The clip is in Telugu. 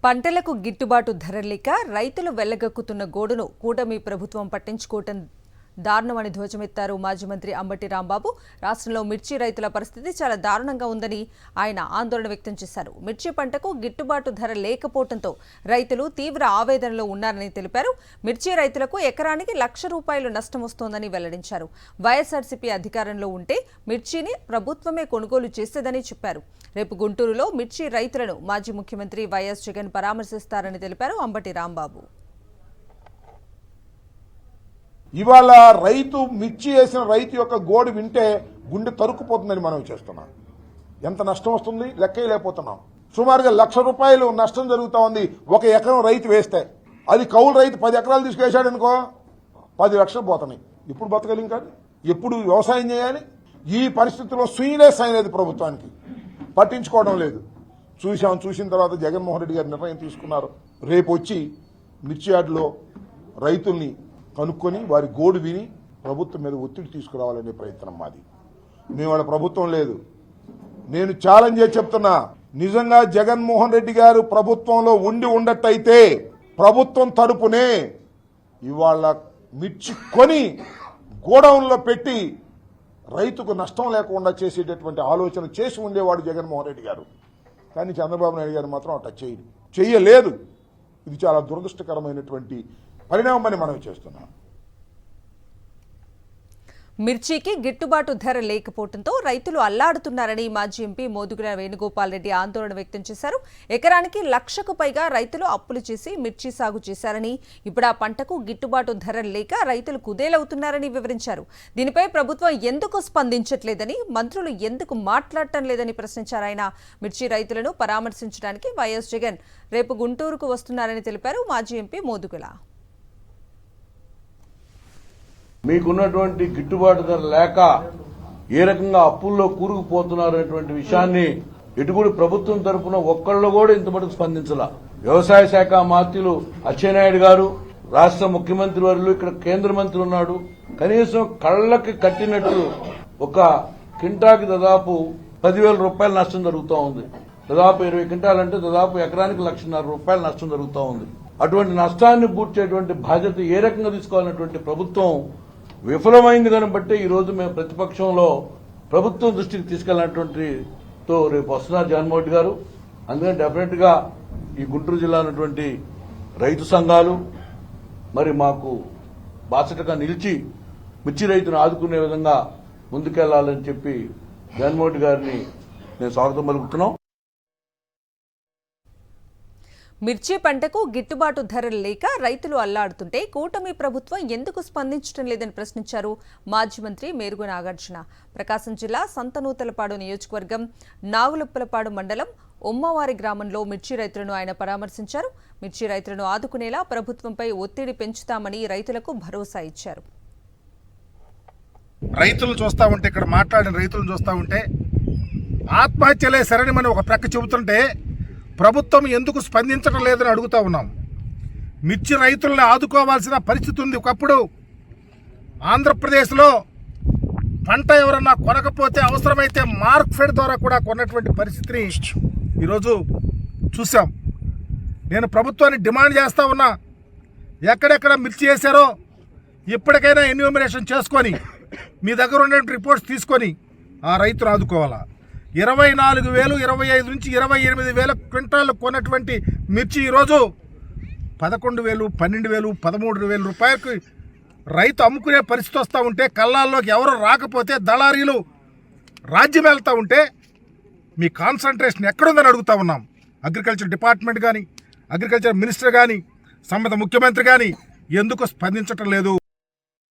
పంటలకు గిట్టుబాటు ధర లేక రైతులు వెళ్లగక్కుతున్న గోడును కూటమి ప్రభుత్వం పట్టించుకోవటం దారుణమని ధ్వజమెత్తారు మాజీ మంత్రి అంబటి రాంబాబు. రాష్ట్రంలో మిర్చి రైతుల పరిస్థితి చాలా దారుణంగా ఉందని ఆయన ఆందోళన వ్యక్తం చేశారు. మిర్చి పంటకు గిట్టుబాటు ధర లేకపోవడంతో రైతులు తీవ్ర ఆవేదనలో ఉన్నారని తెలిపారు. మిర్చి రైతులకు ఎకరానికి ₹1,00,000 నష్టం వస్తోందని వెల్లడించారు. వైఎస్ఆర్సీపీ అధికారంలో ఉంటే మిర్చిని ప్రభుత్వమే కొనుగోలు చేసేదని చెప్పారు. రేపు గుంటూరులో మిర్చి రైతులను మాజీ ముఖ్యమంత్రి వైఎస్ జగన్ పరామర్శిస్తారని తెలిపారు అంబటి రాంబాబు. ఇవాళ రైతు మిర్చి వేసిన రైతు యొక్క గోడు వింటే గుండె తరుక్కుపోతుందని మనం చేస్తున్నాం. ఎంత నష్టం వస్తుంది లెక్కలేకపోతున్నాం. సుమారుగా ₹1,00,000 నష్టం జరుగుతూ ఉంది ఒక ఎకరం రైతు వేస్తే. అది కౌలు రైతు 10 ఎకరాలు తీసుకువేశాడు అనుకో 10 లక్షలు పోతున్నాయి. ఎప్పుడు బతకలేం కాదు, ఎప్పుడు వ్యవసాయం చేయాలి? ఈ పరిస్థితుల్లో సీరియస్ అయినది ప్రభుత్వానికి పట్టించుకోవడం లేదు. చూసిన తర్వాత జగన్మోహన్ రెడ్డి గారు నిర్ణయం తీసుకున్నారు. రేపు వచ్చి మిర్చి యార్డులో రైతుల్ని కనుక్కొని వారి గోడు విని ప్రభుత్వం మీద ఒత్తిడి తీసుకురావాలనే ప్రయత్నం మాది. మేము వాళ్ళ ప్రభుత్వం లేదు. నేను ఛాలెంజ్ చేసి చెప్తున్నా, నిజంగా జగన్మోహన్ రెడ్డి గారు ప్రభుత్వంలో ఉండట్టయితే ప్రభుత్వం తరపునే ఇవాళ మిర్చి కొని గోడౌన్లో పెట్టి రైతుకు నష్టం లేకుండా చేసేటటువంటి ఆలోచన చేసి ఉండేవాడు జగన్మోహన్ రెడ్డి గారు. కానీ చంద్రబాబు నాయుడు గారు మాత్రం అట్లా చేయలేదు. ఇది చాలా దురదృష్టకరమైనటువంటి పరిణామమని మనం చేస్తున్నాం. మిర్చికి గిట్టుబాటు ధర లేకపోవడంతో రైతులు అల్లాడుతున్నారని మాజీ ఎంపీ మోదుగుల వేణుగోపాల్ రెడ్డి ఆందోళన వ్యక్తం చేశారు. ఎకరానికి 1,00,000కు పైగా రైతులు అప్పులు చేసి మిర్చి సాగు చేశారని, ఇప్పుడు ఆ పంటకు గిట్టుబాటు ధర లేక రైతులు కుదేలవుతున్నారని వివరించారు. దీనిపై ప్రభుత్వం ఎందుకు స్పందించట్లేదని, మంత్రులు ఎందుకు మాట్లాడటం లేదని ప్రశ్నించారు ఆయన. మిర్చి రైతులను పరామర్శించడానికి వైఎస్ జగన్ రేపు గుంటూరుకు వస్తున్నారని తెలిపారు మాజీ ఎంపీ మోదుగుల. మీకున్నటువంటి గిట్టుబాటు ధర లేక ఏ రకంగా అప్పుల్లో కూరుకుపోతున్నారనేటువంటి విషయాన్ని ఇటుకూడి ప్రభుత్వం తరఫున ఒక్కళ్ళు కూడా ఇంతమటుకు స్పందించాల. వ్యవసాయ శాఖ మంత్రులు అచ్చెన్నాయుడు గారు, రాష్ట్ర ముఖ్యమంత్రి వర్యులు, ఇక్కడ కేంద్ర మంత్రి ఉన్నాడు. కనీసం కళ్లకి కట్టినట్టు ఒక కింటాకి దాదాపు ₹10,000 నష్టం జరుగుతూ ఉంది. దాదాపు 20 క్వింటాలంటే దాదాపు ఎకరానికి ₹1,50,000 నష్టం జరుగుతూ ఉంది. అటువంటి నష్టాన్ని పూడ్చేటువంటి బాధ్యత ఏ రకంగా తీసుకోవాలన్నటువంటి ప్రభుత్వం విఫలమైంది కనబట్టే ఈరోజు మేము ప్రతిపక్షంలో ప్రభుత్వం దృష్టికి తీసుకెళ్లినటువంటితో రేపు వస్తున్నారు జగన్మోహన్ రెడ్డి గారు. అందుకని డెఫినెట్ గా ఈ గుంటూరు జిల్లా ఉన్నటువంటి రైతు సంఘాలు మరి మాకు బాసటగా నిలిచి మిర్చి రైతును ఆదుకునే విధంగా ముందుకెళ్లాలని చెప్పి జగన్మోహన్ రెడ్డి గారిని నేను స్వాగతం పలుకుతున్నాం. మిర్చి పంటకు గిట్టుబాటు ధరలు లేక రైతులు అల్లాడుతుంటే కూటమి ప్రభుత్వం ఎందుకు స్పందించడం లేదని ప్రశ్నించారు మాజీ మంత్రి మేరుగు నాగార్జున. ప్రకాశం జిల్లా సంతనూతలపాడు నియోజకవర్గం నాగులుప్పలపాడు మండలం ఉమ్మవారి గ్రామంలో మిర్చి రైతులను ఆయన పరామర్శించారు. మిర్చి రైతులను ఆదుకునేలా ప్రభుత్వంపై ఒత్తిడి పెంచుతామని రైతులకు భరోసా ఇచ్చారు. రైతులు చూస్తా ఉంటే, ఇక్కడ మాట్లాడిన రైతులను చూస్తా ఉంటే ఆత్మహత్యలే సరని మనం ఒక ప్రక్క చెబుతుంటే ప్రభుత్వం ఎందుకు స్పందించడం లేదని అడుగుతా ఉన్నాం. మిర్చి రైతులను ఆదుకోవాల్సిన పరిస్థితి ఉంది. ఒకప్పుడు ఆంధ్రప్రదేశ్లో పంట ఎవరన్నా కొనకపోతే అవసరమైతే మార్కెట్ ద్వారా కూడా కొన్నటువంటి పరిస్థితిని ఈరోజు చూసాం. నేను ప్రభుత్వాన్ని డిమాండ్ చేస్తా ఉన్నా, ఎక్కడెక్కడ మిర్చి వేశారో ఇప్పటికైనా ఎన్యూమరేషన్ చేసుకొని మీ దగ్గర ఉన్నటువంటి రిపోర్ట్స్ తీసుకొని ఆ రైతును ఆదుకోవాలా. 24,000, 25 నుంచి 28,000 క్వింటాలు కొన్నటువంటి మిర్చి ఈరోజు 11,000, 12,000, 13,000 రూపాయలకి రైతు అమ్ముకునే పరిస్థితి వస్తూ ఉంటే, కళ్ళాల్లోకి ఎవరు రాకపోతే దళారీలు రాజ్యం వెళ్తూ ఉంటే మీ కాన్సన్ట్రేషన్ ఎక్కడుందని అడుగుతా ఉన్నాం. అగ్రికల్చర్ డిపార్ట్మెంట్ కానీ, అగ్రికల్చర్ మినిస్టర్ కానీ, సంబంధిత ముఖ్యమంత్రి కానీ ఎందుకు స్పందించటం లేదు?